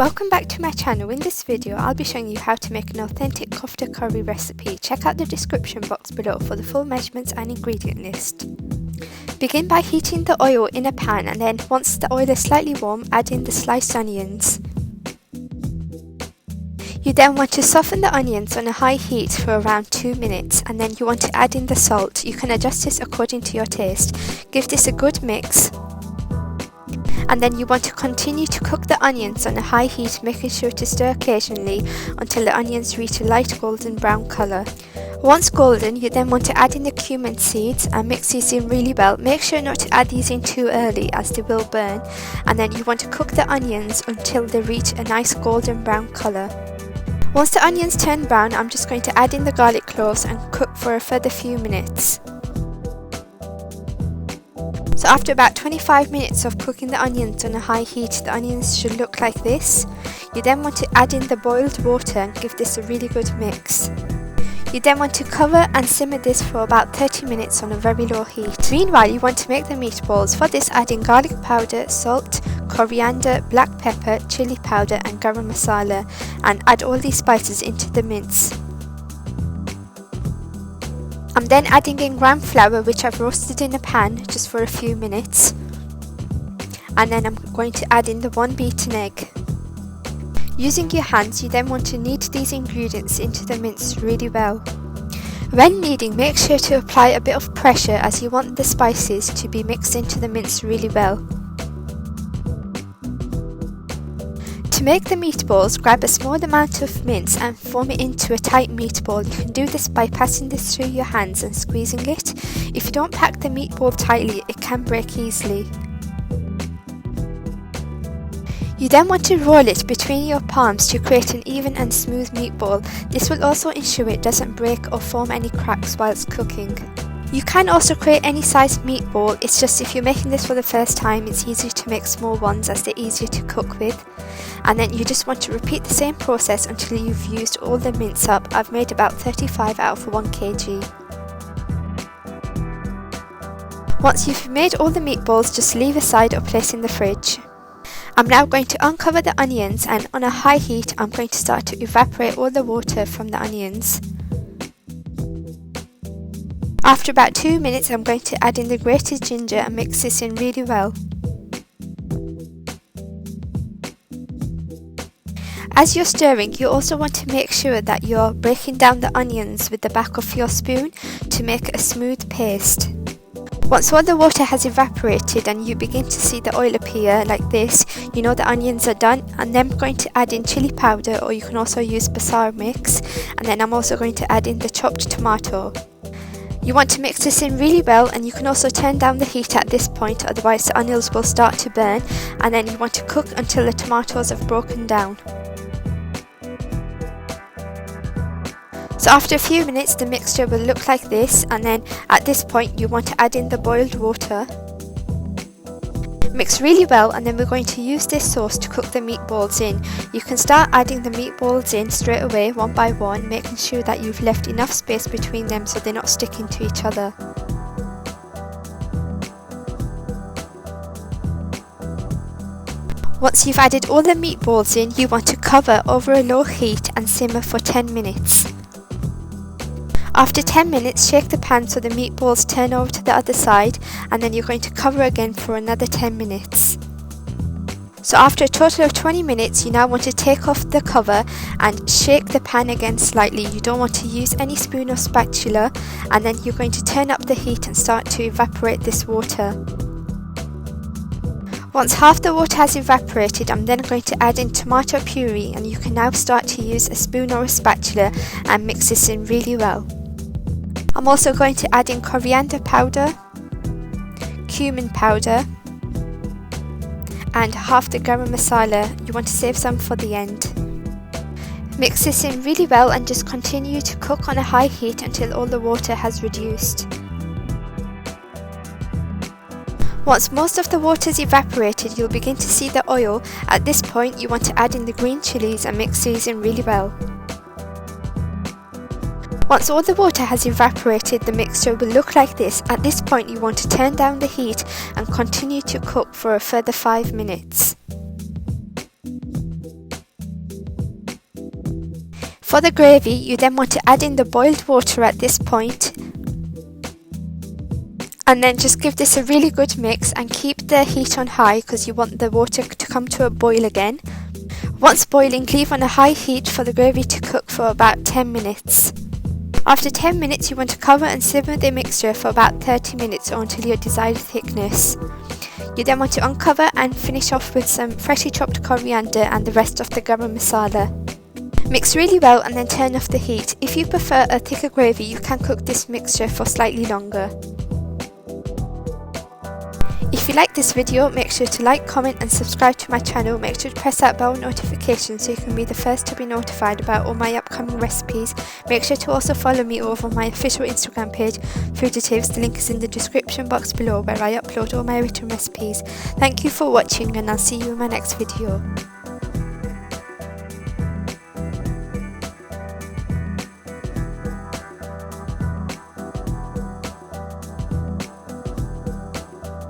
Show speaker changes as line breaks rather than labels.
Welcome back to my channel. In this video I'll be showing you how to make an authentic kofta curry recipe. Check out the description box below for the full measurements and ingredient list. Begin by heating the oil in a pan, and then once the oil is slightly warm, add in the sliced onions. You then want to soften the onions on a high heat for around 2 minutes, and then you want to add in the salt. You can adjust this according to your taste. Give this a good mix. And then you want to continue to cook the onions on a high heat, making sure to stir occasionally until the onions reach a light golden brown colour. Once golden, you then want to add in the cumin seeds and mix these in really well. Make sure not to add these in too early as they will burn. And then you want to cook the onions until they reach a nice golden brown colour. Once the onions turn brown, I'm just going to add in the garlic cloves and cook for a further few minutes. So after about 25 minutes of cooking the onions on a high heat, the onions should look like this. You then want to add in the boiled water and give this a really good mix. You then want to cover and simmer this for about 30 minutes on a very low heat. Meanwhile, you want to make the meatballs. For this, add in garlic powder, salt, coriander, black pepper, chili powder and garam masala, and add all these spices into the mince. I'm then adding in gram flour, which I've roasted in a pan just for a few minutes, and then I'm going to add in the 1 beaten egg. Using your hands, you then want to knead these ingredients into the mince really well. When kneading, make sure to apply a bit of pressure as you want the spices to be mixed into the mince really well. To make the meatballs, grab a small amount of mince and form it into a tight meatball. You can do this by passing this through your hands and squeezing it. If you don't pack the meatball tightly, it can break easily. You then want to roll it between your palms to create an even and smooth meatball. This will also ensure it doesn't break or form any cracks whilst cooking. You can also create any size meatball, it's just if you're making this for the first time, it's easier to make small ones as they're easier to cook with. And then you just want to repeat the same process until you've used all the mince up. I've made about 35 out of 1 kg. Once you've made all the meatballs, just leave aside or place in the fridge. I'm now going to uncover the onions, and on a high heat I'm going to start to evaporate all the water from the onions. After about 2 minutes, I'm going to add in the grated ginger and mix this in really well. As you're stirring, you also want to make sure that you're breaking down the onions with the back of your spoon to make a smooth paste. Once all the water has evaporated and you begin to see the oil appear like this, you know the onions are done. And then I'm going to add in chili powder, or you can also use Basaar mix, and then I'm also going to add in the chopped tomato. You want to mix this in really well, and you can also turn down the heat at this point, otherwise the onions will start to burn, and then you want to cook until the tomatoes have broken down. So after a few minutes the mixture will look like this, and then at this point you want to add in the boiled water. Mix really well, and then we're going to use this sauce to cook the meatballs in. You can start adding the meatballs in straight away one by one, making sure that you've left enough space between them so they're not sticking to each other. Once you've added all the meatballs in, you want to cover over a low heat and simmer for 10 minutes. After 10 minutes, shake the pan so the meatballs turn over to the other side, and then you're going to cover again for another 10 minutes. So after a total of 20 minutes, you now want to take off the cover and shake the pan again slightly. You don't want to use any spoon or spatula, and then you're going to turn up the heat and start to evaporate this water. Once half the water has evaporated, I'm then going to add in tomato puree, and you can now start to use a spoon or a spatula and mix this in really well. I'm also going to add in coriander powder, cumin powder, and half the garam masala. You want to save some for the end. Mix this in really well and just continue to cook on a high heat until all the water has reduced. Once most of the water is evaporated, you'll begin to see the oil. At this point you want to add in the green chillies and mix these in really well. Once all the water has evaporated, the mixture will look like this. At this point you want to turn down the heat and continue to cook for a further 5 minutes. For the gravy, you then want to add in the boiled water at this point, and then just give this a really good mix and keep the heat on high because you want the water to come to a boil again. Once boiling, leave on a high heat for the gravy to cook for about 10 minutes. After 10 minutes, you want to cover and simmer the mixture for about 30 minutes or until your desired thickness. You then want to uncover and finish off with some freshly chopped coriander and the rest of the garam masala. Mix really well and then turn off the heat. If you prefer a thicker gravy, you can cook this mixture for slightly longer. If you like this video, make sure to like, comment and subscribe to my channel. Make sure to press that bell notification so you can be the first to be notified about all my upcoming recipes. Make sure to also follow me over my official Instagram page, Fooditives. The link is in the description box below where I upload all my written recipes. Thank you for watching and I'll see you in my next video.